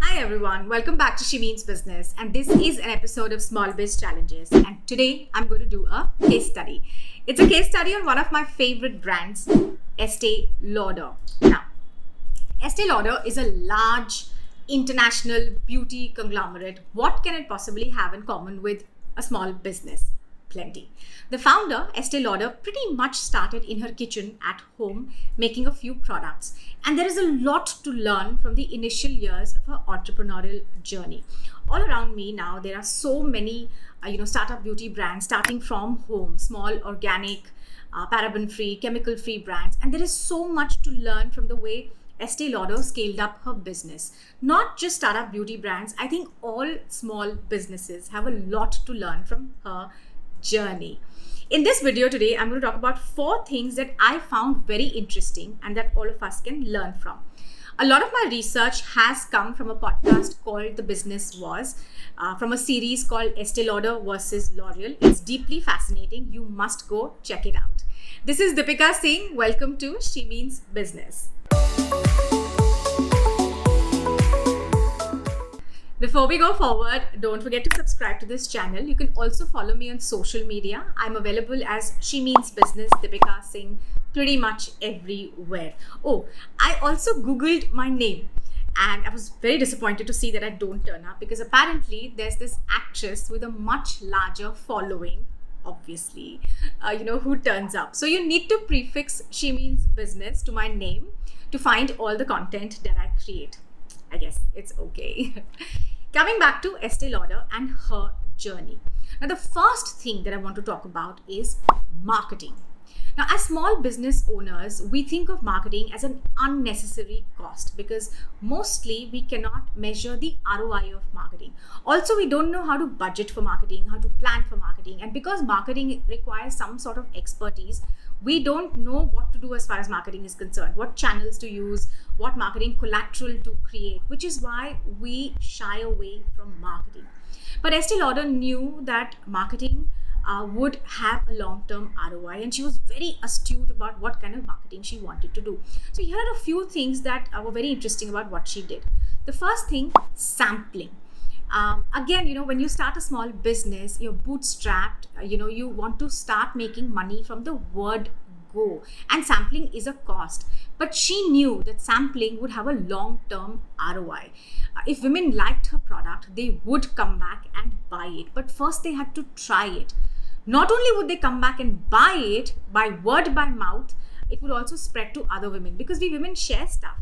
Hi everyone, welcome back to She Means Business, and this is an episode of Small Biz Challenges. And today I'm going to do a case study. It's a case study on one of my favorite brands, Estee Lauder. Now, Estee Lauder is a large international beauty conglomerate. What can it possibly have in common with a small business? Plenty. The founder, Estee Lauder, pretty much started in her kitchen at home making a few products. And there is a lot to learn from the initial years of her entrepreneurial journey. All around me now, there are so many startup beauty brands starting from home, small, organic, paraben-free, chemical-free brands. And there is so much to learn from the way Estee Lauder scaled up her business. Not just startup beauty brands, I think all small businesses have a lot to learn from her journey. In this video today, I'm going to talk about 4 things that I found very interesting and that all of us can learn from. A lot of my research has come from a podcast called The Business Wars, from a series called Estee Lauder versus L'Oreal. It's deeply fascinating. You must go check it out. This is Deepika Singh. Welcome to She Means Business. Before we go forward, don't forget to subscribe to this channel. You can also follow me on social media. I'm available as She Means Business, Deepika Singh, pretty much everywhere. Oh, I also Googled my name and I was very disappointed to see that I don't turn up because apparently there's this actress with a much larger following, obviously, who turns up. So you need to prefix She Means Business to my name to find all the content that I create. I guess it's okay. Coming back to Estee Lauder and her journey. Now, the first thing that I want to talk about is marketing. Now, as small business owners, we think of marketing as an unnecessary cost because mostly we cannot measure the ROI of marketing. Also, we don't know how to budget for marketing, how to plan for marketing. And because marketing requires some sort of expertise, we don't know what to do as far as marketing is concerned, what channels to use, what marketing collateral to create, which is why we shy away from marketing. But Estee Lauder knew that marketing would have a long-term ROI, and she was very astute about what kind of marketing she wanted to do. So here are a few things that were very interesting about what she did. The first thing, sampling. Again, when you start a small business, you're bootstrapped, you want to start making money from the word go, and sampling is a cost. But she knew that sampling would have a long-term ROI. If women liked her product, they would come back and buy it. But first they had to try it. Not only would they come back and buy it by word by mouth, it would also spread to other women because we women share stuff.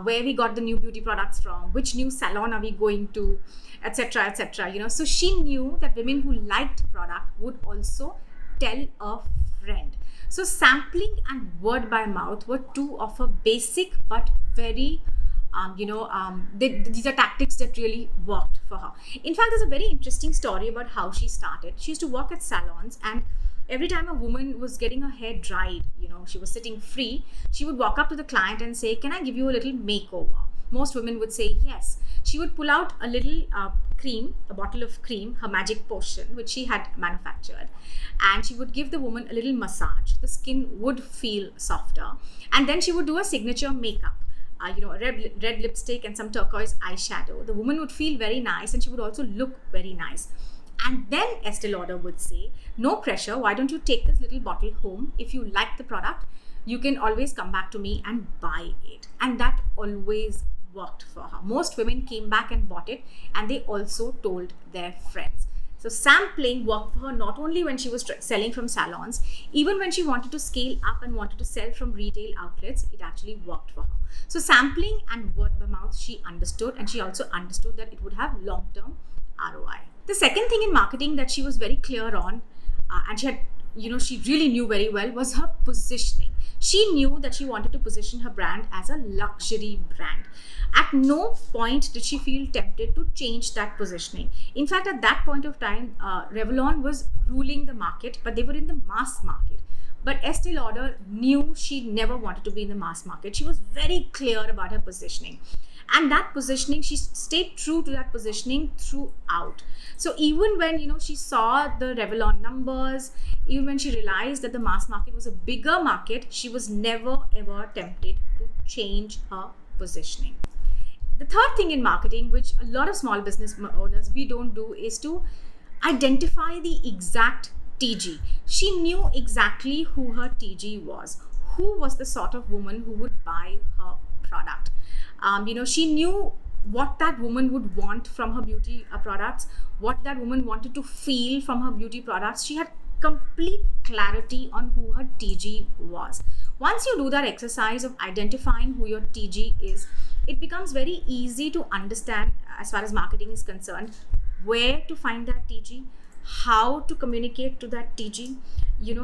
Where we got the new beauty products from, which new salon are we going to, etc., etc. So she knew that women who liked her product would also tell a friend. So sampling and word by mouth were 2 of her basic but very these are tactics that really worked for her. In fact, there's a very interesting story about how she started. She used to work at salons, and every time a woman was getting her hair dried, she was sitting free, she would walk up to the client and say, "Can I give you a little makeover?" Most women would say yes. She would pull out a little cream, a bottle of cream, her magic potion, which she had manufactured, and she would give the woman a little massage. The skin would feel softer, and then she would do a signature makeup. A red lipstick and some turquoise eyeshadow. The woman would feel very nice and she would also look very nice. And then Estee Lauder would say, "No pressure, why don't you take this little bottle home? If you like the product, you can always come back to me and buy it." And that always worked for her. Most women came back and bought it, and they also told their friends. So sampling worked for her not only when she was selling from salons, even when she wanted to scale up and wanted to sell from retail outlets, it actually worked for her. So sampling and word by mouth, she understood, and she also understood that it would have long-term ROI. The second thing in marketing that she was very clear on, and she really knew very well, was her positioning. She knew that she wanted to position her brand as a luxury brand. At no point did she feel tempted to change that positioning. In fact, at that point of time, Revlon was ruling the market, but they were in the mass market. But Estee Lauder knew she never wanted to be in the mass market. She was very clear about her positioning. And that positioning, she stayed true to that positioning throughout. So even when, she saw the Revlon numbers, even when she realized that the mass market was a bigger market, she was never ever tempted to change her positioning. The third thing in marketing, which a lot of small business owners we don't do, is to identify the exact TG. She knew exactly who her TG was, who was the sort of woman who would buy her product. She knew what that woman would want from her beauty products, what that woman wanted to feel from her beauty products. She had complete clarity on who her TG was. Once you do that exercise of identifying who your TG is, it becomes very easy to understand, as far as marketing is concerned, where to find that TG, how to communicate to that TG.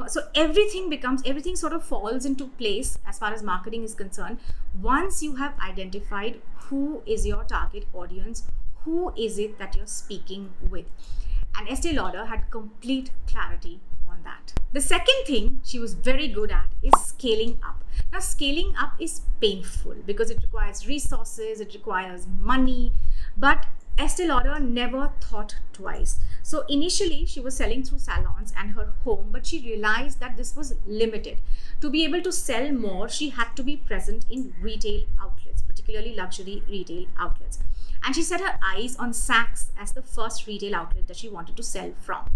So everything sort of falls into place as far as marketing is concerned once you have identified who is your target audience, who is it that you're speaking with. And Estee Lauder had complete clarity on that. The second thing she was very good at is scaling up. Now, scaling up is painful because it requires resources, it requires money, but Estee Lauder never thought twice. So initially she was selling through salons and her home, but she realized that this was limited. To be able to sell more, she had to be present in retail outlets, particularly luxury retail outlets. And she set her eyes on Saks as the first retail outlet that she wanted to sell from.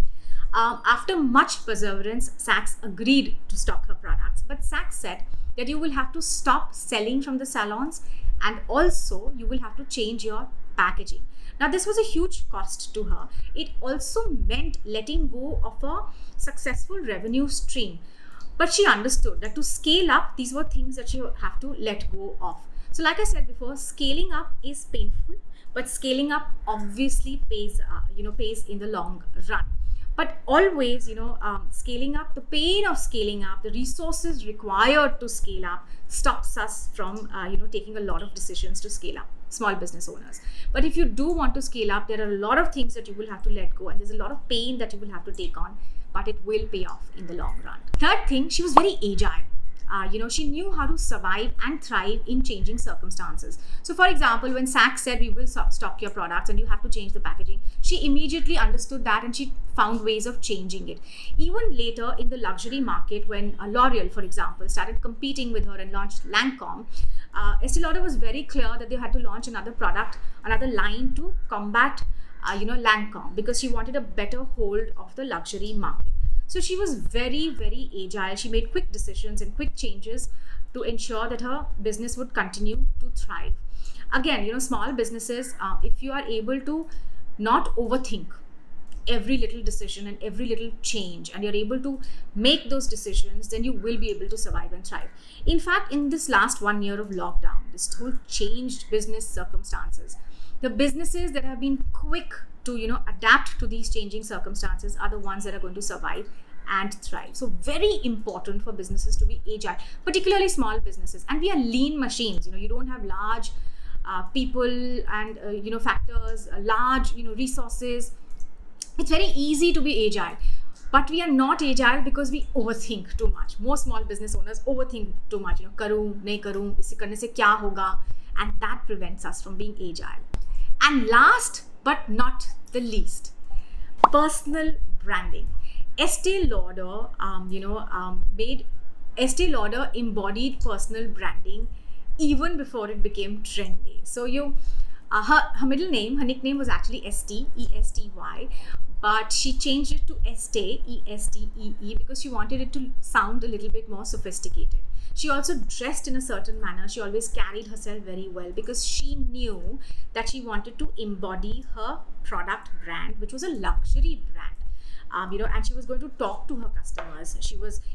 After much perseverance, Saks agreed to stock her products, but Saks said that you will have to stop selling from the salons, and also you will have to change your packaging. Now, this was a huge cost to her. It also meant letting go of a successful revenue stream. But she understood that to scale up, these were things that you have to let go of. So like I said before, scaling up is painful, but scaling up obviously pays in the long run. But always, scaling up, the pain of scaling up, the resources required to scale up stops us from, taking a lot of decisions to scale up, small business owners. But if you do want to scale up, there are a lot of things that you will have to let go, and there's a lot of pain that you will have to take on, but it will pay off in the long run. Third thing, she was very agile. She knew how to survive and thrive in changing circumstances. So for example, when Saks said we will stock your products and you have to change the packaging, she immediately understood that and she found ways of changing it. Even later in the luxury market, when L'Oreal, for example, started competing with her and launched Lancome, Estee Lauder was very clear that they had to launch another product, another line to combat Lancome, because she wanted a better hold of the luxury market. So she was very, very agile. She made quick decisions and quick changes to ensure that her business would continue to thrive. Again, small businesses, if you are able to not overthink every little decision and every little change, and you're able to make those decisions, then you will be able to survive and thrive. In fact, in this last 1 year of lockdown, this whole changed business circumstances, the businesses that have been quick to adapt to these changing circumstances are the ones that are going to survive and thrive. So very important for businesses to be agile, particularly small businesses. And we are lean machines. You don't have large people and factors, large resources. It's very easy to be agile, but we are not agile because we overthink too much. Most small business owners overthink too much. Karu, nahi karu, isse karne se kya hoga, and that prevents us from being agile. And last but not the least, personal branding. Estee Lauder, Estee Lauder embodied personal branding even before it became trendy. So her middle name, her nickname was actually Esty, E-S-T-Y, but she changed it to Estee, E-S-T-E-E, because she wanted it to sound a little bit more sophisticated. She also dressed in a certain manner. She always carried herself very well because she knew that she wanted to embody her product brand, which was a luxury brand. And she was going to talk to her customers.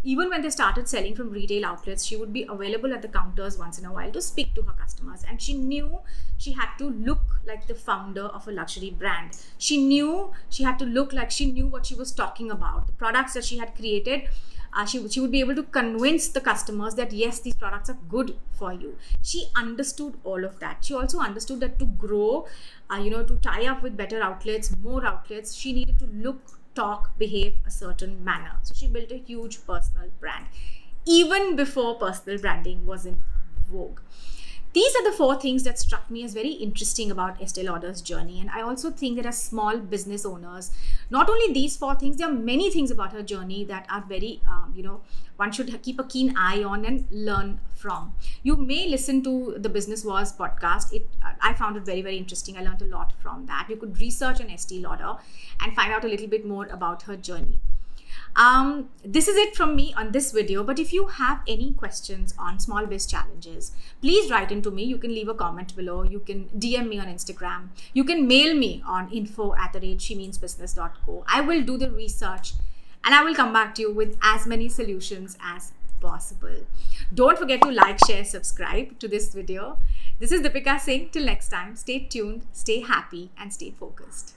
Even when they started selling from retail outlets, she would be available at the counters once in a while to speak to her customers. And she knew she had to look like the founder of a luxury brand. She knew she had to look like she knew what she was talking about. The products that she had created, she would be able to convince the customers that yes, these products are good for you. She understood all of that. She also understood that to grow, to tie up with better outlets, more outlets, she needed to look, talk, behave a certain manner. So she built a huge personal brand even before personal branding was in vogue. these are the 4 things that struck me as very interesting about Estee Lauder's journey. And I also think that as small business owners, not only these 4 things, there are many things about her journey that are very, one should keep a keen eye on and learn from. You may listen to the Business Wars podcast. I found it very, very interesting. I learned a lot from that. You could research on Estee Lauder and find out a little bit more about her journey. This is it from me on this video, but if you have any questions on small biz challenges, please write into me. You can leave a comment below. You can DM me on Instagram. You can mail me on info@shemeansbusiness.co. I will do the research and I will come back to you with as many solutions as possible. Don't forget to like, share, subscribe to this video. This is Deepika Singh. Till next time, stay tuned, stay happy and stay focused.